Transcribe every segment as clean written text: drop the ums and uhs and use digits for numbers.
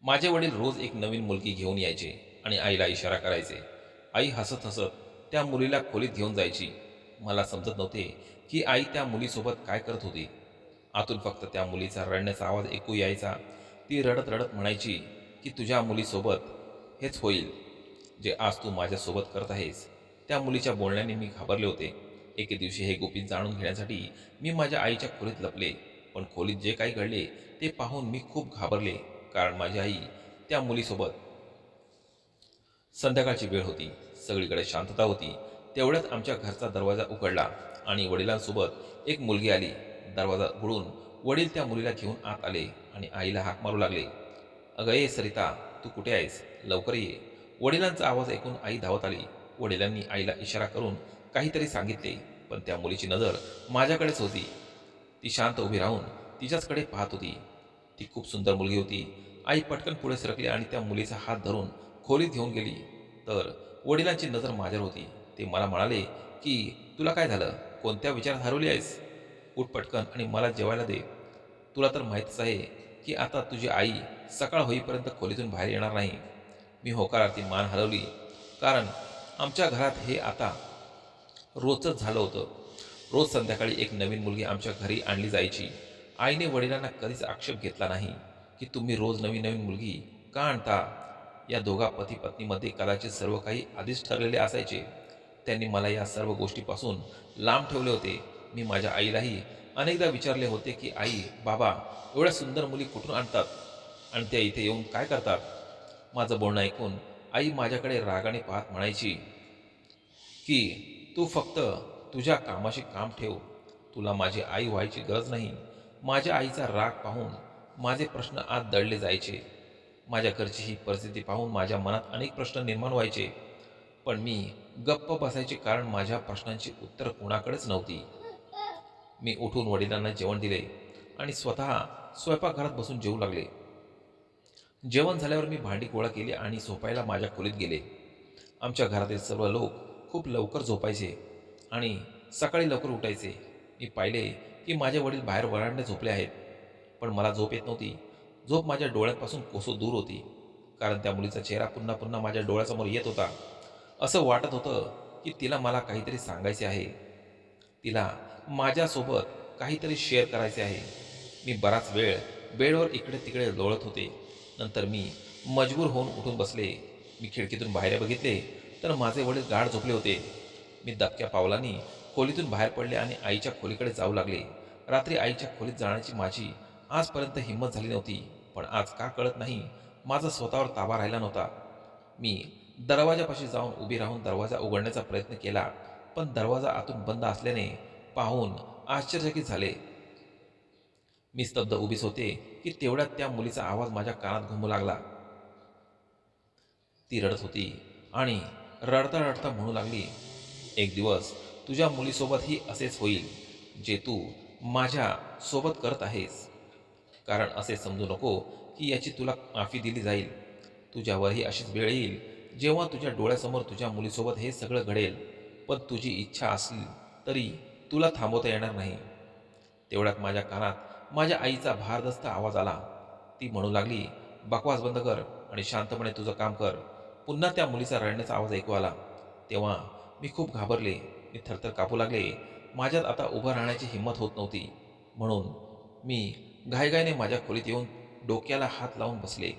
माझे वडील रोज एक नवीन मुलगी घेऊन यायचे आणि आईला इशारा करायचे. आई हसत हसत त्या मुलीला खोलीत घेऊन जायची. मला समजत नव्हते की आई त्या मुलीसोबत काय करत होती. आतून फक्त त्या मुलीचा रडण्याचा आवाज ऐकू यायचा. ती रडत रडत म्हणायची की तुझ्या मुलीसोबत हेच होईल जे आज तू माझ्यासोबत करत आहेस. त्या मुलीच्या बोलण्याने मी घाबरले होते. एके दिवशी हे गुपित जाणून घेण्यासाठी मी माझ्या आईच्या खोलीत लपले. पण खोलीत जे काही घडले ते पाहून मी खूप घाबरले, कारण माझी आई त्या मुलीसोबत. संध्याकाळची वेळ होती. सगळीकडे शांतता होती. तेवढ्यात आमच्या घरचा दरवाजा उघडला आणि वडिलांसोबत एक मुलगी आली. दरवाजा उघडून वडील त्या मुलीला घेऊन आत आले आणि आईला हाक मारू लागले. "अगं ए सरिता, तू कुठे आहेस? लवकर ये." वडिलांचा आवाज ऐकून आई धावत आली. वडिलांनी आईला इशारा करून काहीतरी सांगितले, पण त्या मुलीची नजर माझ्याकडेच होती. ती शांत उभी राहून तिच्याचकडे पाहत होती. ती खूप सुंदर मुलगी होती. आई पटकन पुढे सरकली आणि त्या मुलीचा हात धरून खोलीत घेऊन गेली. तर वडिलांची नजर माझ्यावर होती. ते मला म्हणाले की तुला काय झालं? कोणत्या विचारात हरवली आहेस? उठ पटकन आणि मला जेवायला दे. तुला तर माहीतच आहे की आता तुझी आई सकाळ होईपर्यंत खोलीतून बाहेर येणार नाही. मी होकारार्थी मान हलवली, कारण आमच्या घरात हे आता रोजच झालं होतं. रोज संध्याकाळी एक नवीन मुलगी आमच्या घरी आणली जायची. आईने वडिलांना कधीच आक्षेप घेतला नाही की तुम्ही रोज नवीन नवीन मुलगी का आणता. या दोघा पती पत्नीमध्ये कदाचित सर्व काही आधीच ठरलेले असायचे. त्यांनी मला या सर्व गोष्टीपासून लांब ठेवले होते. मी माझ्या आईलाही अनेकदा विचारले होते की आई, बाबा एवढ्या सुंदर मुली कुठून आणतात आणि त्या इथे येऊन काय करतात. माझं बोलणं ऐकून आई माझ्याकडे रागाने पाहत म्हणायची की तू फक्त तुझ्या कामाशी काम ठेव. तुला माझी आई व्हायची गरज नाही. माझ्या आईचा राग पाहून माझे प्रश्न आत दडले जायचे. माझ्या घरची ही परिस्थिती पाहून माझ्या मनात अनेक प्रश्न निर्माण व्हायचे. पण मी गप्प बसायचे, कारण माझ्या प्रश्नांची उत्तर कोणाकडेच नव्हती. मी उठून वडिलांना जेवण दिले आणि स्वतः स्वयंपाकघरात बसून जेवू लागले. जेवण झाल्यावर मी भांडी गोळा केली आणि झोपायला माझ्या खोलीत गेले. आमच्या घरातील सर्व लोक खूप लवकर झोपायचे आणि सकाळी लवकर उठायचे. मी पाहिले की माझे वडील बाहेर वरांड्यात झोपले आहेत, पण मला झोप येत नव्हती. झोप माझ्या डोळ्यांपासून कोसो दूर होती, कारण त्या मुलीचा चेहरा पुन्हा पुन्हा माझ्या डोळ्यासमोर येत होता. असं वाटत होतं की तिला मला काहीतरी सांगायचे आहे. तिला माझ्यासोबत काहीतरी शेअर करायचे आहे. मी बराच वेळ बेडवर इकडे तिकडे लोळत होते. नंतर मी मजबूर होऊन उठून बसले. मी खिडकीतून बाहेर बघितले तर माझे वडील गाढ झोपले होते. मी दबक्या पावलांनी खोलीतून बाहेर पडले आणि आईच्या खोलीकडे जाऊ लागले. रात्री आईच्या खोलीत जाण्याची माझी आजपर्यंत हिंमत झाली नव्हती, पण आज का कळत नाही, माझा स्वतःवर ताबा राहिला नव्हता. मी दरवाजापाशी जाऊन उभी राहून दरवाजा उघडण्याचा प्रयत्न केला, पण दरवाजा आतून बंद असल्याने पाहून आश्चर्यचकित झाले. मी स्तब्ध उभीच होते की तेवढ्यात त्या मुलीचा आवाज माझ्या कानात घुमू लागला. ती रडत होती आणि रडता रडता म्हणू लागली, "एक दिवस तुझ्या मुलीसोबतही असेच होईल जे तू माझ्या सोबत करत आहेस. कारण असे समजू नको की याची तुला माफी दिली जाईल. तुझ्यावरही अशीच वेळ येईल जेव्हा तुझ्या डोळ्यासमोर तुझ्या मुलीसोबत हे सगळं घडेल, पण तुझी इच्छा असली तरी तुला थांबवता येणार नाही." तेवढ्यात माझ्या कानात माझ्या आईचा भारदस्त आवाज आला. ती म्हणू लागली, "बकवास बंद कर आणि शांतपणे तुझं काम कर." पुन्हा त्या मुलीचा रडण्याचा आवाज ऐकू आला. तेव्हा मी खूप घाबरले. मी थरथर कापू लागले. माझ्यात आता उभं राहण्याची हिंमत होत नव्हती. म्हणून मी घाईघाईने माझ्या खोलीत येऊन डोक्याला हात लावून बसले.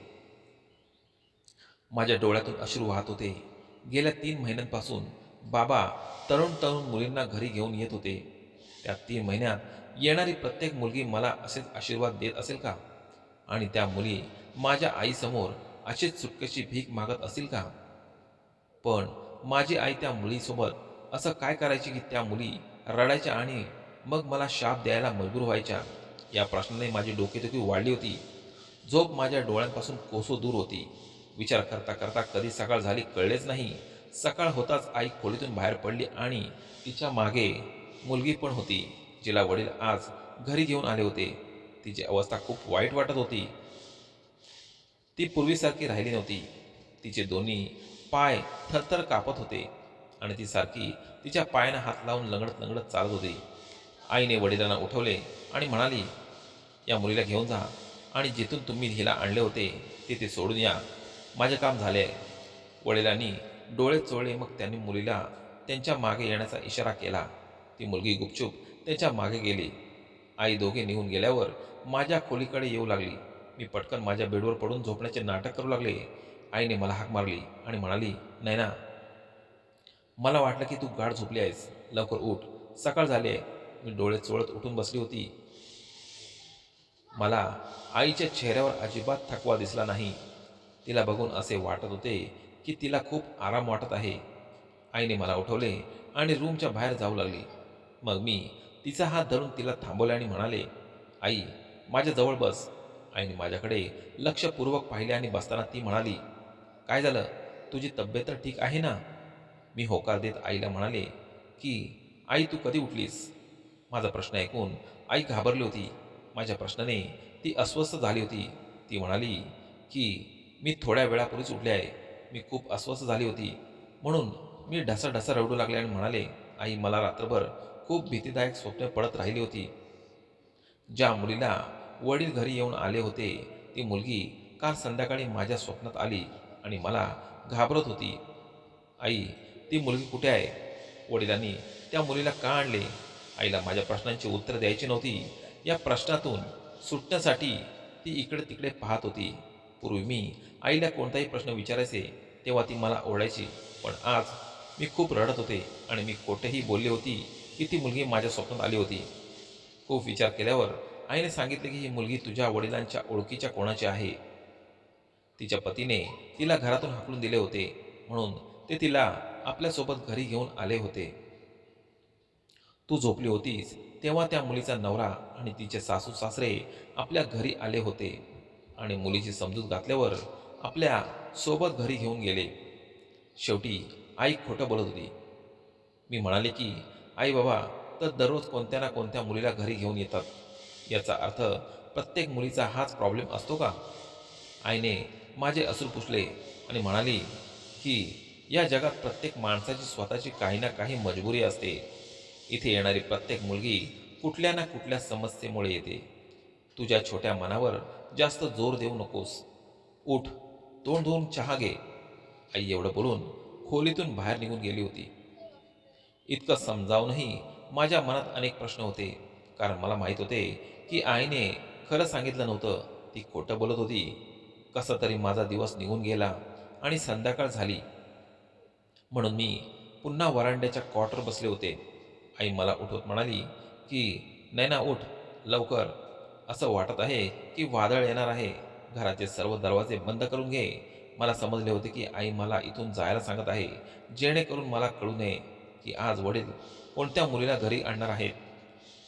माझ्या डोळ्यातून अश्रू वाहत होते. गेल्या 3 महिन्यांपासून बाबा तरुण तरुण मुलींना घरी घेऊन येत होते. त्या 3 महिन्यात येणारी प्रत्येक मुलगी मला असेच आशीर्वाद देत असेल का? आणि त्या मुली माझ्या आईसमोर अशीच सुटकेची भीक मागत असतील का? पण माझी आई त्या मुलीसोबत असं काय करायची की त्या मुली रडायच्या आणि मग मला शाप द्यायला मजबूर व्हायच्या? या प्रश्नाने माझी डोकेदुखी वाढली होती. झोप माझ्या डोळ्यांपासून कोसो दूर होती. विचार करता करता कधी सकाळ झाली कळलेच नाही. सकाळ होताच आई खोलीतून बाहेर पडली आणि तिच्या मागे मुलगी पण होती, जिला वडील आज घरी घेऊन आले होते. तिची अवस्था खूप वाईट वाटत होती. ती पूर्वीसारखी राहिली नव्हती. तिचे दोन्ही पाय थरथर कापत होते आणि ती सारखी तिच्या पायानं हात लावून लंगडत लंगडत चालत होती. आईने वडिलांना उठवले आणि म्हणाली, "या मुलीला घेऊन जा आणि जिथून तुम्ही हिला आणले होते तिथे सोडून या. माझे काम झाले. वडिलांनी डोळे चोळले. मग त्यांनी मुलीला त्यांच्या मागे येण्याचा इशारा केला. ती मुलगी गुपचूप त्याच्या मागे गेली. आई दोघे निघून गेल्यावर माझ्या खोलीकडे येऊ लागली. मी पटकन माझ्या बेडवर पडून झोपण्याचे नाटक करू लागले. आईने मला हाक मारली आणि म्हणाली, "नैना, मला वाटलं की तू गाढ झोपली आहेस. लवकर उठ, सकाळ झाली आहे." मी डोळे चोळत उठून बसली होती. मला आईच्या चेहऱ्यावर अजिबात थकवा दिसला नाही. तिला बघून असे वाटत होते की तिला खूप आराम वाटत आहे. आईने मला उठवले आणि रूमच्या बाहेर जाऊ लागली. मग मी तिचा हात धरून तिला थांबवले आणि म्हणाले, "आई, माझ्याजवळ बस." आईने माझ्याकडे लक्षपूर्वक पाहिले आणि बसताना ती म्हणाली, "काय झालं? तुझी तब्येत तर ठीक आहे ना?" मी होकार देत आईला म्हणाले की, "आई, तू कधी उठलीस?" माझा प्रश्न ऐकून आई घाबरली होती. माझ्या प्रश्नाने ती अस्वस्थ झाली होती. ती म्हणाली की, "मी थोड्या वेळापूर्वीच उठले आहे. मी खूप अस्वस्थ झाली होती म्हणून मी ढसाढसा रडू लागले आणि म्हणाले, आई, मला रात्रभर खूप भीतीदायक स्वप्ने पडत राहिली होती. ज्या मुलीला वडील घरी येऊन आले होते ती मुलगी काल संध्याकाळी माझ्या स्वप्नात आली आणि मला घाबरत होती. आई, ती मुलगी कुठे आहे? वडिलांनी त्या मुलीला का आणले?" आईला माझ्या प्रश्नांची उत्तर द्यायची नव्हती. या प्रश्नातून सुटण्यासाठी ती इकडे तिकडे पाहत होती. पूर्वी मी आईला कोणताही प्रश्न विचारायचे तेव्हा ती मला ओरडायची. पण आज मी खूप रडत होते आणि मी कोठेही बोलली होती की ती मुलगी माझ्या स्वप्नात आली होती. खूप विचार केल्यावर आईने सांगितले की ही मुलगी तुझ्या वडिलांच्या ओळखीच्या कोणाची आहे. तिच्या पतीने तिला घरातून हाकलून दिले होते म्हणून ते तिला आपल्यासोबत घरी घेऊन आले होते. तू झोपली होतीस तेव्हा त्या मुलीचा नवरा आणि तिचे सासू सासरे आपल्या घरी आले होते आणि मुलीची समजूत घातल्यावर आपल्या सोबत घरी घेऊन गेले. शेवटी आई खोटं बोलत होती. मी म्हणाले की, "आई बाबा तर दररोज कोणत्या ना कोणत्या मुलीला घरी घेऊन येतात. याचा अर्थ प्रत्येक मुलीचा हाच प्रॉब्लेम असतो का?" आईने माझे असूल पुसले आणि म्हणाली की, "या जगात प्रत्येक माणसाची स्वतःची काही ना काही मजबुरी असते. इथे येणारी प्रत्येक मुलगी कुठल्या ना कुठल्या समस्येमुळे येते. तुझ्या छोट्या मनावर जास्त जोर देऊ नकोस. उठ, तोंड धुवून चहा घे." आई एवढं बोलून खोलीतून बाहेर निघून गेली होती. इतकं समजावूनही माझ्या मनात अनेक प्रश्न होते. कारण मला माहीत होते की आईने खरं सांगितलं नव्हतं. ती खोटं बोलत होती. कसा तरी माझा दिवस निघून गेला आणि संध्याकाळ झाली. म्हणून मी पुन्हा वरांड्याच्या कॉटवर बसले होते. आई मला उठवत म्हणाली की, "नैना, उठ लवकर. असं वाटत आहे की वादळ येणार आहे. घराचे सर्व दरवाजे बंद करून घे." मला समजले होते की आई मला इथून जायला सांगत आहे जेणेकरून मला कळू नये की आज वडील कोणत्या मुलीला घरी आणणार आहेत.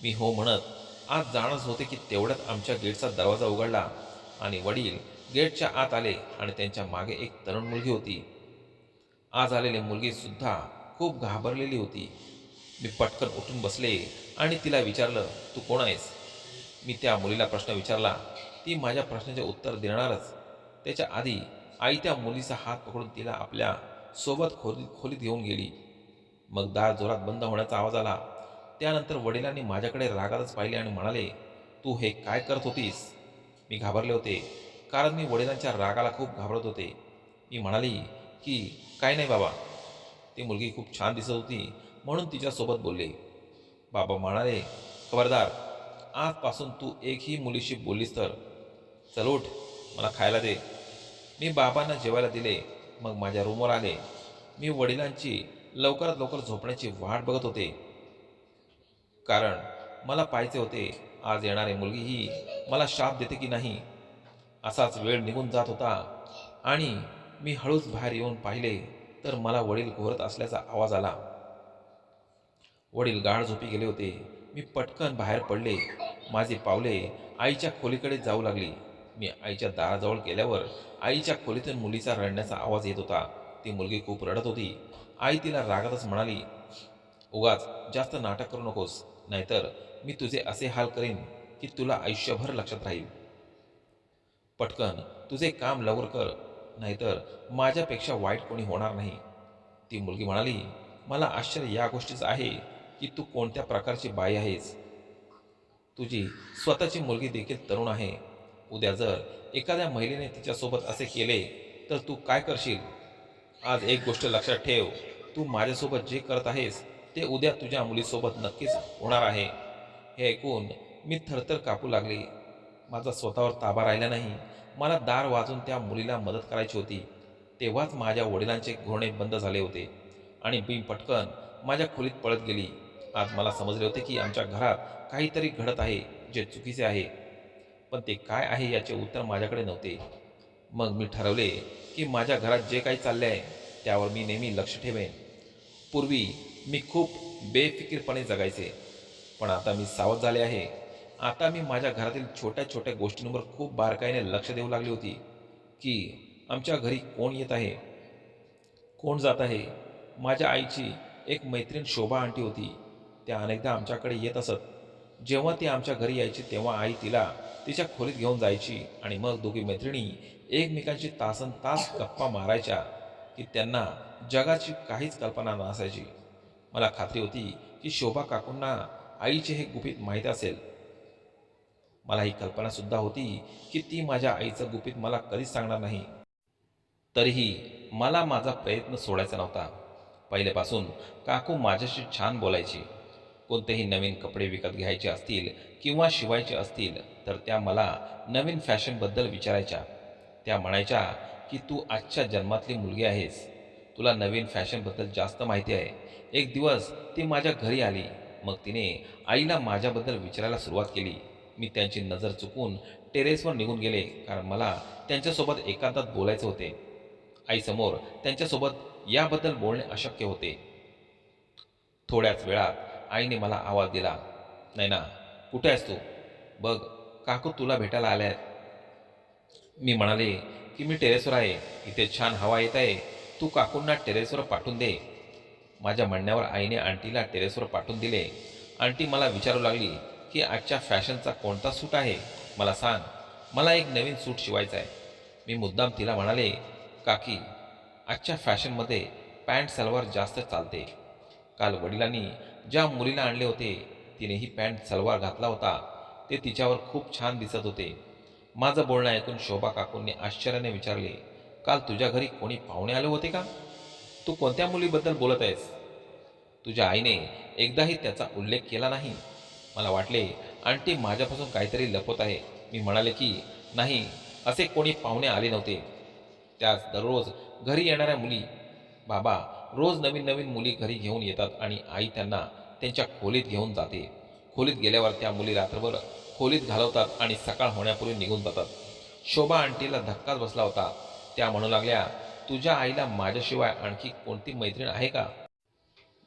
मी हो म्हणत आज जाणच होते की तेवढ्यात आमच्या गेटचा दरवाजा उघडला आणि वडील गेटच्या आत आले आणि त्यांच्या मागे एक तरुण मुलगी होती. आज आलेली मुलगी सुद्धा खूप घाबरलेली होती. मी पटकन उठून बसले आणि तिला विचारलं, "तू कोण आहेस?" मी त्या मुलीला प्रश्न विचारला. ती माझ्या प्रश्नाचे उत्तर देणारच त्याच्या आधी आई त्या मुलीचा हात पकडून तिला आपल्या सोबत खोलीत घेऊन गेली. मग दार जोरात बंद होण्याचा आवाज आला. त्यानंतर वडिलांनी माझ्याकडे रागातच पाहिले आणि म्हणाले, "तू हे काय करत होतीस?" मी घाबरले होते कारण मी वडिलांच्या रागाला खूप घाबरत होते. मी म्हणाली की, "काय नाही बाबा." ती मुलगी खूप छान दिसत होती म्हणून तिच्यासोबत बोलले. बाबा म्हणाले, "खबरदार, आजपासून तू एकही मुलीशी बोललीस तर. चल उठ, मला खायला दे." मी बाबांना जेवायला दिले. मग माझ्या रूमवर आले. मी वडिलांची लवकरात लवकर झोपण्याची वाट बघत होते. कारण मला पाहायचे होते आज येणारी मुलगी ही मला शाप देते की नाही. असाच वेळ निघून जात होता आणि मी हळूच बाहेर येऊन पाहिले तर मला वडील घोरत असल्याचा आवाज आला. वडील गाढ झोपी गेले होते. मी पटकन बाहेर पडले. माझी पावले आईच्या खोलीकडे जाऊ लागली. मी आईच्या दाराजवळ गेल्यावर आईच्या खोलीतून मुलीचा रडण्याचा आवाज येत होता. ती मुलगी खूप रडत होती. आई तिला रागातच म्हणाली, "उगाच जास्त नाटक करू नकोस, नाहीतर मी तुझे असे हाल करीन की तुला आयुष्यभर लक्षात राहील. पटकन तुझे काम लवकर कर, नाहीतर माझ्यापेक्षा वाईट कोणी होणार नाही." ती मुलगी म्हणाली, "मला आश्चर्य या गोष्टीचं आहे की तू कोणत्या प्रकारची बाई आहेस. तुझी स्वतःची मुलगी देखील तरुण आहे उद्या जर एखाद्या महिलेने तिच्यासोबत असे केले तर तू काय करशील? आज एक गोष्ट लक्षात ठेव, तू माझ्यासोबत जे करत आहेस ते उद्या तुझ्या मुलीसोबत नक्कीच होणार आहे. हे ऐकून मी थरथर कापू लागले. माझा स्वतःवर ताबा राहिला नाही. मला दार वाजून त्या मुलीला मदत करायची होती. तेव्हाच माझ्या वडिलांचे घोरणे बंद झाले होते आणि मी पटकन माझ्या खोलीत पळत गेली. आज मला समजले होते की आमच्या घरात काहीतरी घडत आहे जे चुकीचे आहे, पण ते काय आहे याचे उत्तर माझ्याकडे नव्हते. मग मी ठरवले की माझ्या घरात जे काही चालले आहे त्यावर मी नेहमी लक्ष ठेवेन. पूर्वी मी खूप बेफिकीरपणे जगायचे, पण आता मी सावध झाले आहे. आता मी माझ्या घरातील छोट्या छोट्या गोष्टींवर खूप बारकाईने लक्ष देऊ लागली होती, की आमच्या घरी कोण येत आहे, कोण जात आहे. माझ्या आईची एक मैत्रीण शोभा आंटी होती. त्या अनेकदा आमच्याकडे येत असत. जेव्हा ती आमच्या घरी यायची तेव्हा आई तिला तिच्या खोलीत घेऊन जायची आणि मग दोघी मैत्रिणी एकमेकांची तासन तास गप्पा मारायच्या की त्यांना जगाची काहीच कल्पना नसायची. मला खात्री होती की शोभा काकूंना आईचे हे गुपित माहीत असेल. मला ही कल्पनासुद्धा होती की ती माझ्या आईचं गुपित मला कधीच सांगणार नाही. तरीही मला माझा प्रयत्न सोडायचा नव्हता. पहिल्यापासून काकू माझ्याशी छान बोलायची. कोणतेही नवीन कपडे विकत घ्यायचे असतील किंवा शिवायचे असतील तर त्या मला नवीन फॅशनबद्दल विचारायच्या. त्या म्हणायच्या की तू आजच्या जन्मातली मुलगी आहेस, तुला नवीन फॅशनबद्दल जास्त माहिती आहे. एक दिवस ती माझ्या घरी आली. मग तिने आईला माझ्याबद्दल विचारायला सुरुवात केली. मी त्यांची नजर चुकून टेरेसवर निघून गेले, कारण मला त्यांच्यासोबत एकांतात बोलायचे होते. आईसमोर त्यांच्यासोबत याबद्दल बोलणे अशक्य होते. थोड्याच वेळात आईने मला आवाज दिला, "नैना, कुठे आहेस तू? बघ, काकू तुला भेटायला आल्या आहेत." मी म्हणाले की मी टेरेसवर आहे, इथे छान हवा येत आहे, तू काकूंना टेरेसवर पाठवून दे. माझ्या म्हणण्यावर आईने आंटीला टेरेसवर पाठवून दिले. आंटी मला विचारू लागली की आजच्या फॅशनचा कोणता सूट आहे, मला सांग, मला एक नवीन सूट शिवायचा आहे. मी मुद्दाम तिला म्हणाले, काकी, आजच्या फॅशनमध्ये पॅन्ट सलवार जास्त चालते. काल वडिलांनी ज्या मुलीला आणले होते तिनेही पॅन्ट सलवार घातला होता. ते तिच्यावर खूप छान दिसत होते. माझं बोलणं ऐकून शोभा काकूंनी आश्चर्याने विचारले, काल तुझ्या घरी कोणी पाहुणे आले होते का? तू कोणत्या मुलीबद्दल बोलत आहेस? तुझ्या आईने एकदाही त्याचा उल्लेख केला नाही. मला वाटले आंटी माझ्यापासून काहीतरी लपवत आहे. मी म्हणाले की नाही, असे कोणी पाहुणे आले नव्हते. त्याच दररोज घरी येणाऱ्या मुली. बाबा रोज नवीन नवीन मुली घरी घेऊन येतात आणि आई त्यांना त्यांच्या खोलीत घेऊन जाते. खोलीत गेल्यावर त्या मुली रात्रभर खोलीत घालवतात आणि सकाळ होण्यापूर्वी निघून जातात. शोभा आंटीला धक्काच बसला होता. त्या म्हणू लागल्या, तुझ्या आईला माझ्याशिवाय आणखी कोणती मैत्रीण आहे का?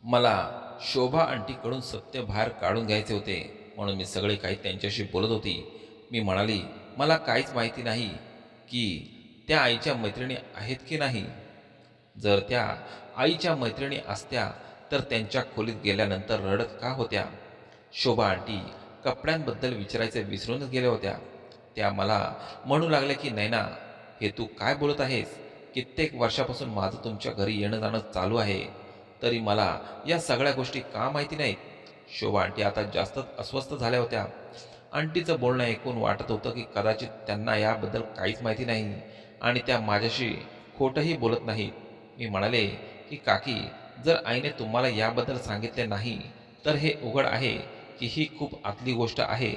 मला शोभा आंटीकडून सत्य बाहेर काढून घ्यायचे होते, म्हणून मी सगळे काही त्यांच्याशी बोलत होती. मी म्हणाली, मला काहीच माहिती नाही की त्या आईच्या मैत्रिणी आहेत की नाही. जर त्या आईच्या मैत्रिणी असत्या तर त्यांच्या खोलीत गेल्यानंतर रडत का होत्या? शोभा आंटी कपड्यांबद्दल विचारायचे विसरूनच गेल्या होत्या. त्या मला म्हणू लागल्या की नैना, हे तू काय बोलत आहेस? कित्येक वर्षापासून माझं तुमच्या घरी येणं जाणं चालू आहे, तरी मला या सगळ्या गोष्टी का माहिती नाहीत? शोभा आंटी आता जास्तच अस्वस्थ झाल्या होत्या. आंटीचं बोलणं ऐकून वाटत होतं की कदाचित त्यांना याबद्दल काहीच माहिती नाही आणि त्या माझ्याशी खोटंही बोलत नाहीत. मी म्हणाले की काकी, जर आईने तुम्हाला याबद्दल सांगितले नाही तर हे उघड आहे की ही खूप आतली गोष्ट आहे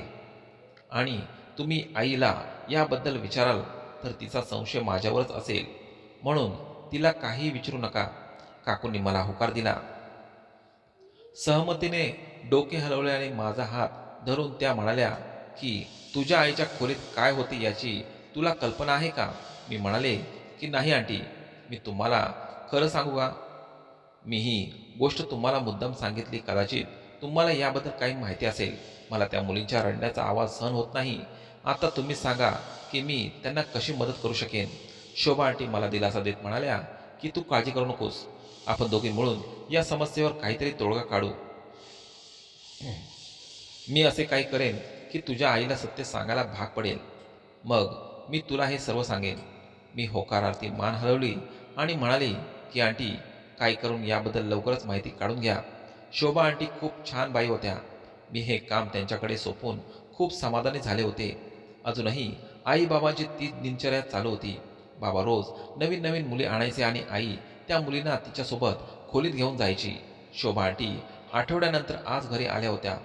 आणि तुम्ही आईला याबद्दल विचाराल तर तिचा संशय माझ्यावरच असेल, म्हणून तिला काही विचारू नका. काकूंनी मला होकार दिला. सहमतीने डोके हलवले आणि माझा हात धरून त्या म्हणाल्या की तुझ्या आईच्या खोलीत काय होते याची तुला कल्पना आहे का? मी म्हणाले की नाही आंटी, मी तुम्हाला खरं सांगू का? मी ही गोष्ट तुम्हाला मुद्दाम सांगितली, कदाचित तुम्हाला याबद्दल काही माहिती असेल. मला त्या मुलींच्या रडण्याचा आवाज सहन होत नाही. आता तुम्ही सांगा की मी त्यांना कशी मदत करू शकेन? शोभा आंटी मला दिलासा देत म्हणाल्या की तू काळजी करू नकोस, आपण दोघे मिळून या समस्येवर काहीतरी तोडगा काढू. मी असे काही करेन की तुझ्या आईला सत्य सांगायला भाग पडेल. मग मी तुला हे सर्व सांगेन. मी होकारार्थी मान हलवली आणि म्हणाली की आंटी, काय करून याबद्दल लवकरच माहिती काढून घ्या. शोभा आंटी खूप छान बाई होत्या. मी हे काम त्यांच्याकडे सोपवून खूप समाधानी झाले होते. अजूनही आई बाबांची तीच दिनचर्या चालू होती. बाबा रोज नवीन नवीन मुली आणायचे आणि आई त्या मुलींना तिच्यासोबत खोलीत घेऊन जायची. शोभा आंटी आठवड्यानंतर आज घरी आल्या होत्या.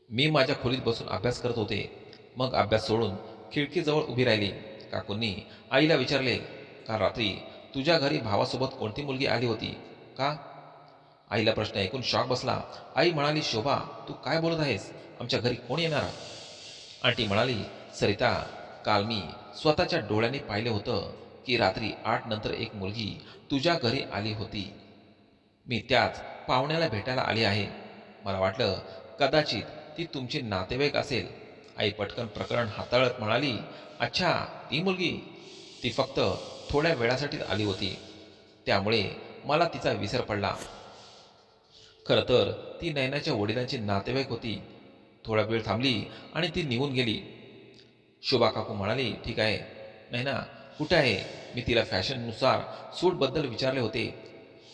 मी माझ्या खोलीत बसून अभ्यास करत होते. मग अभ्यास सोडून खिडकीजवळ उभी राहिली. काकूंनी आईला विचारले, काल रात्री तुझ्या घरी भावासोबत कोणती मुलगी आली होती का? आईला प्रश्न ऐकून शॉक बसला. आई म्हणाली, शोभा तू काय बोलत आहेस? आमच्या घरी कोण येणार? आंटी म्हणाली, सरिता, काल मी स्वतःच्या डोळ्यांनी पाहिले होतं की रात्री 8 नंतर एक मुलगी तुझ्या घरी आली होती. मी त्याच पाहुण्याला भेटायला आली आहे. मला वाटलं कदाचित ती तुमची नातेवाईक असेल. आई पटकन प्रकरण हाताळत म्हणाली, अच्छा ती मुलगी. ती फक्त थोड्या वेळासाठीच आली होती. त्यामुळे मला तिचा विसर पडला. खरं तर ती नयनाच्या वडिलांची नातेवाईक होती. थोडा वेळ थांबली आणि ती निघून गेली. शोभा काकू म्हणाली, ठीक आहे. नैना कुठे आहे? मी तिला फॅशननुसार सूटबद्दल विचारले होते.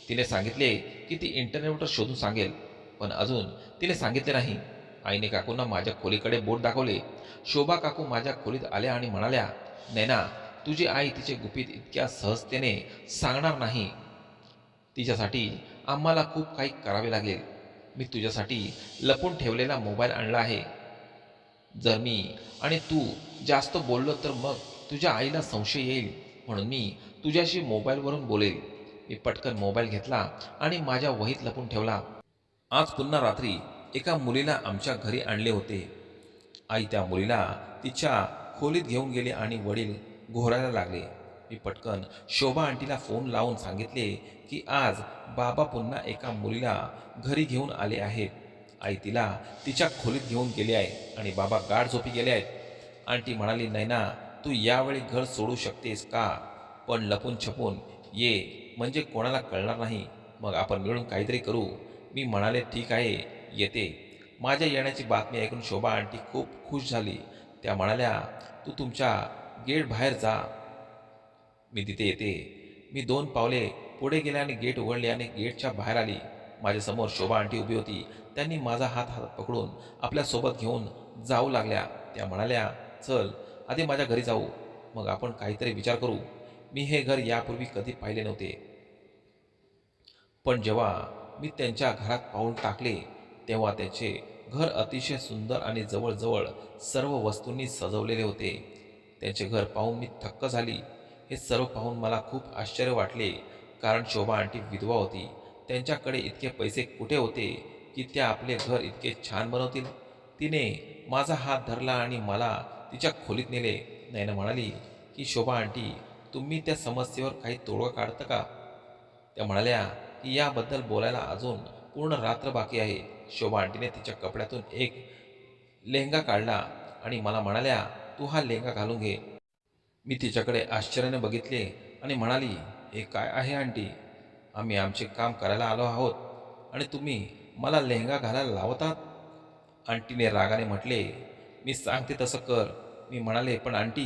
तिने सांगितले की ती इंटरनेटवर शोधून सांगेल, पण अजून तिने सांगितले नाही. आईने काकूंना माझ्या खोलीकडे बोट दाखवले. शोभा काकू माझ्या खोलीत आल्या आणि म्हणाल्या, नैना तुझी आई तिचे गुपित इतक्या सहजतेने सांगणार नाही. तिच्यासाठी आम्हाला खूप काही करावे लागेल. मी तुझ्यासाठी लपून ठेवलेला मोबाईल आणला आहे. जर मी आणि तू जास्त बोललो तर मग तुझ्या आईला संशय येईल, म्हणून मी तुझ्याशी मोबाईलवरून बोलेल. मी पटकन मोबाईल घेतला आणि माझ्या वहीत लपून ठेवला. आज पुन्हा रात्री एका मुलीला आमच्या घरी आणले होते. आई त्या मुलीला तिच्या खोलीत घेऊन गेले आणि वडील घोरायला लागले. मी पटकन शोभा आंटीला फोन लावून सांगितले की आज बाबा पुन्हा एका मुलीला घरी घेऊन आले आहेत. आई तिला तिच्या खोलीत घेऊन गेली आहे आणि बाबा गाढ झोपी गेले आहेत. आंटी म्हणाली, नैना तू यावेळी घर सोडू शकतेस का? पण लपून छपून ये, म्हणजे कोणाला कळणार नाही. मग आपण मिळून काहीतरी करू. मी म्हणाले, ठीक आहे, येते. माझ्या येण्याची बातमी ऐकून शोभा आंटी खूप खुश झाली. त्या म्हणाल्या, तू तुमच्या गेट बाहेर जा, मी तिथे येते. मी 2 पावले पुढे गेले आणि गेट उघडले आणि गेटच्या बाहेर आली. माझ्यासमोर शोभा आंटी उभी होती. त्यांनी माझा हात हात पकडून आपल्यासोबत घेऊन जाऊ लागल्या. त्या म्हणाल्या, चल आधी माझ्या घरी जाऊ, मग आपण काहीतरी विचार करू. मी हे घर यापूर्वी कधी पाहिले नव्हते, पण जेव्हा मी त्यांच्या घरात पाऊल टाकले तेव्हा त्याचे घर अतिशय सुंदर आणि जवळजवळ सर्व वस्तूंनी सजवलेले होते. त्यांचे घर पाहून मी थक्क झाली. हे सर्व पाहून मला खूप आश्चर्य वाटले, कारण शोभा आंटी विधवा होती. त्यांच्याकडे इतके पैसे कुठे होते की त्या आपले घर इतके छान बनवतील? तिने माझा हात धरला आणि मला तिच्या खोलीत नेले. नयना म्हणाली की शोभा आंटी, तुम्ही त्या समस्येवर काही तोडगा काढता का? त्या म्हणाल्या की याबद्दल बोलायला अजून पूर्ण रात्र बाकी आहे. शोभा आंटीने तिच्या कपड्यातून एक लेहंगा काढला आणि मला म्हणाल्या, तू हा लेहंगा घालून घे. मी तिच्याकडे आश्चर्याने बघितले आणि म्हणाली, हे काय आहे आंटी? आम्ही आमचे काम करायला आलो आहोत आणि तुम्ही मला लेहंगा घालायला लावतात? आंटीने रागाने म्हटले, मी सांगते तसं कर. मी म्हणाले, पण आंटी.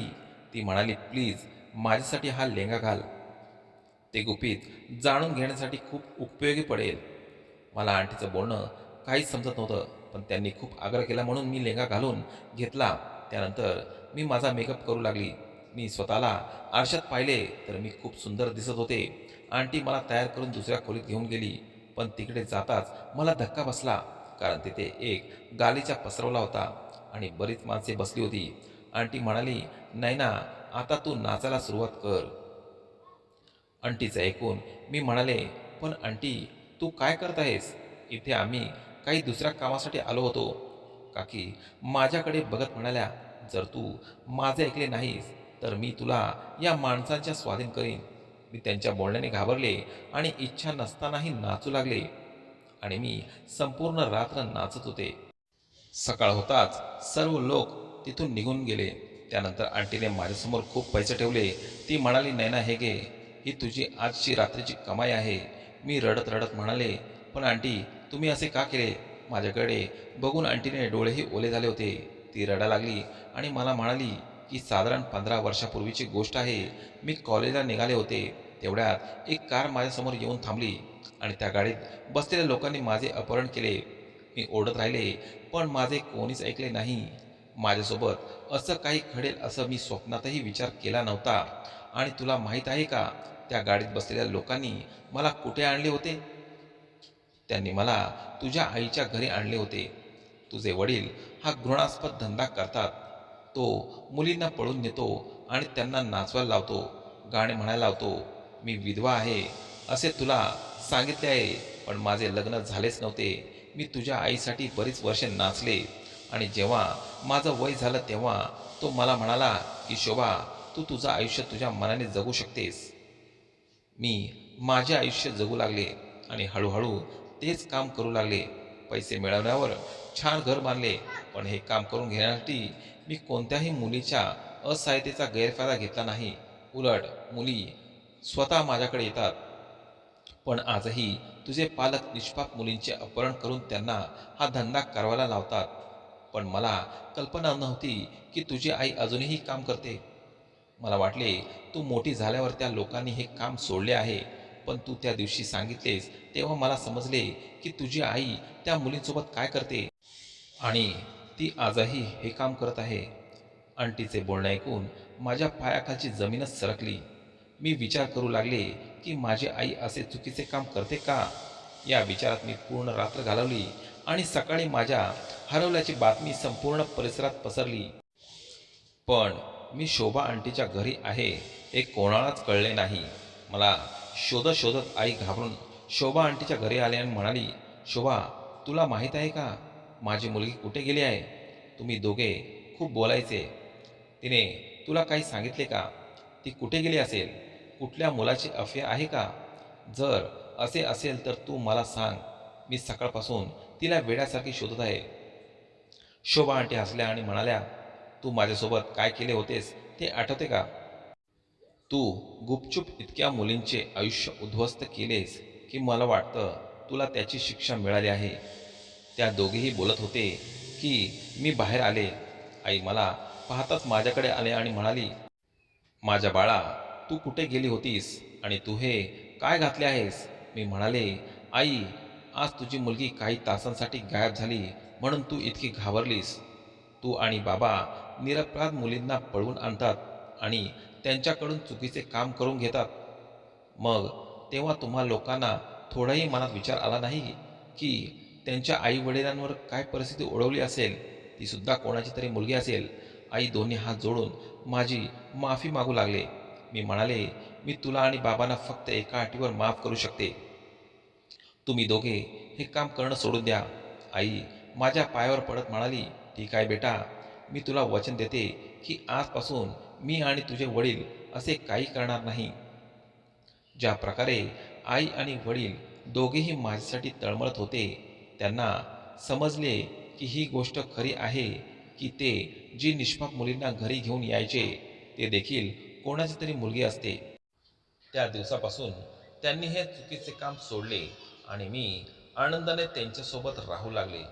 ती म्हणाली, प्लीज माझ्यासाठी हा लेहंगा घाल. ते गुपित जाणून घेण्यासाठी खूप उपयोगी पडेल. मला आंटीचं बोलणं काहीच समजत नव्हतं, पण त्यांनी खूप आग्रह केला म्हणून मी लेहंगा घालून घेतला. त्यानंतर मी माझा मेकअप करू लागली. मी स्वतःला आरशात पाहिले तर मी खूप सुंदर दिसत होते. आंटी मला तयार करून दुसऱ्या खोलीत घेऊन गेली, पण तिकडे जाताच मला धक्का बसला, कारण तिथे एक गालिचा पसरवला होता आणि बरीच माणसे बसली होती. आंटी म्हणाली, नैना आता तू नाचायला सुरुवात कर. आंटीचं ऐकून मी म्हणाले, पण आंटी तू काय करत आहेस? इथे आम्ही काही दुसऱ्या कामासाठी आलो होतो. काकी माझ्याकडे बघत म्हणाल्या, जर तू माझे ऐकले नाहीस तर मी तुला या माणसांच्या स्वाधीन करीन. मी त्यांच्या बोलण्याने घाबरले आणि इच्छा नसतानाही नाचू लागले आणि मी संपूर्ण रात्र नाचत होते. सकाळ होताच सर्व लोक तिथून निघून गेले. त्यानंतर आंटीने माझ्यासमोर खूप पैसे ठेवले. ती म्हणाली, नैना हे घे, ही तुझी आजची रात्रीची कमाई आहे. मी रडत रडत म्हणाले, पण आंटी तुम्ही असे का केले? माझ्याकडे बघून आंटीने डोळेही ओले झाले होते. ती रडायला लागली आणि मला म्हणाली की साधारण 15 वर्षापूर्वीची गोष्ट आहे. मी कॉलेजला निघाले होते. तेवढ्यात एक कार माझ्यासमोर येऊन थांबली आणि त्या गाडीत बसलेल्या लोकांनी माझे अपहरण केले. मी ओरडत राहिले, पण माझे कोणीच ऐकले नाही. माझ्यासोबत असं काही घडेल असं मी स्वप्नातही विचार केला नव्हता. आणि तुला माहीत आहे का, त्या गाडीत बसलेल्या लोकांनी मला कुठे आणले होते? त्यांनी मला तुझ्या आईच्या घरी आणले होते. तुझे वडील हा घृणास्पद धंदा करतात. तो मुलींना पळून नेतो आणि त्यांना नाचवायला लावतो, गाणे म्हणायला लावतो. मी विधवा आहे असे तुला सांगितले आहे, पण माझे लग्न झालेच नव्हते. मी तुझ्या आईसाठी बरीच वर्षे नाचले आणि जेव्हा माझं वय झालं तेव्हा तो मला म्हणाला की शोभा, तू तुझं आयुष्य तुझ्या मनाने जगू शकतेस. मी माझे आयुष्य जगू लागले आणि हळूहळू तेच काम करू लागले. पैसे मिळवण्यावर छान घर बांधले. पण हे काम करून घेण्यासाठी मी कोणत्याही मुलीच्या असहायतेचा गैरफायदा घेतला नाही. उलट मुली स्वतः माझ्याकडे येतात. पण आजही तुझे पालक निष्पाप मुलींचे अपहरण करून त्यांना हा धंदा करायला लावतात. पण मला कल्पना नव्हती की तुझी आई अजूनही काम करते. मला वाटले तू मोठी झाल्यावर त्या लोकांनी हे काम सोडले आहे. पण तू त्या दिवशी सांगितलेस तेव्हा मला समजले की तुझी आई त्या मुलींसोबत काय करते आणि ती आजही हे काम करत आहे. आंटीचे बोलणे ऐकून माझ्या पायाखालची जमीनच सरकली. मी विचार करू लागले की माझी आई असे चुकीचे काम करते का? या विचारात मी पूर्ण रात्र घालवली आणि सकाळी माझ्या हरवल्याची बातमी संपूर्ण परिसरात पसरली. पण मी शोभा आंटीच्या घरी आहे हे कोणालाच कळले नाही. मला शोधत शोधत आई घाबरून शोभा आंटीच्या घरी आली आणि म्हणाली, शोभा, तुला माहीत आहे का माझी मुलगी कुठे गेली आहे? तुम्ही दोघे खूप बोलायचे. तिने तुला काही सांगितले का? ती कुठे गेली असेल? कुठल्या मुलाची अफवा आहे का? जर असे असेल तर तू मला सांग. मी सकाळपासून तिला वेड्यासारखी शोधत आहे. शोभा आंटी हसल्या आणि म्हणाल्या, तू माझ्यासोबत काय केले होतेस ते आठवते का? तू गुपचूप इतक्या मुलींचे आयुष्य उद्ध्वस्त केलेस की मला वाटतं तुला त्याची शिक्षा मिळाली आहे. त्या दोघेही बोलत होते की मी बाहेर आले. आई मला पाहताच माझ्याकडे आले आणि म्हणाली, माझ्या बाळा, तू कुठे गेली होतीस आणि तू हे काय घातले आहेस? मी म्हणाले, आई, आज तुझी मुलगी काही तासांसाठी गायब झाली म्हणून तू इतकी घाबरलीस. तू आणि बाबा निरपराध मुलींना पळवून आणतात आणि त्यांच्याकडून चुकीचे काम करून घेतात. मग तेव्हा तुम्हा लोकांना थोडाही मनात विचार आला नाही की त्यांच्या आई वडिलांवर काय परिस्थिती ओढवली असेल? ती सुद्धा कोणाची तरी मुलगी असेल. आई दोन्ही हात जोडून माझी माफी मागू लागले. मी म्हणाले, मी तुला आणि बाबांना फक्त एका अटीवर माफ करू शकते. तुम्ही दोघे हे काम करणं सोडून द्या. आई माझ्या पायावर पडत म्हणाली, ठीक आहे बेटा, मी तुला वचन देते की आजपासून मी आणि तुझे वडील असे काही करणार नाही. ज्या प्रकारे आई आणि वडील दोघेही माझ्यासाठी तळमळत होते, त्यांना समजले की ही गोष्ट खरी आहे की ते जी निष्पाप मुलींना घरी घेऊन यायचे ते देखील कोणाची तरी मुलगी असते. त्या दिवसापासून त्यांनी हे चुकीचे काम सोडले आणि मी आनंदाने त्यांच्यासोबत राहू लागले.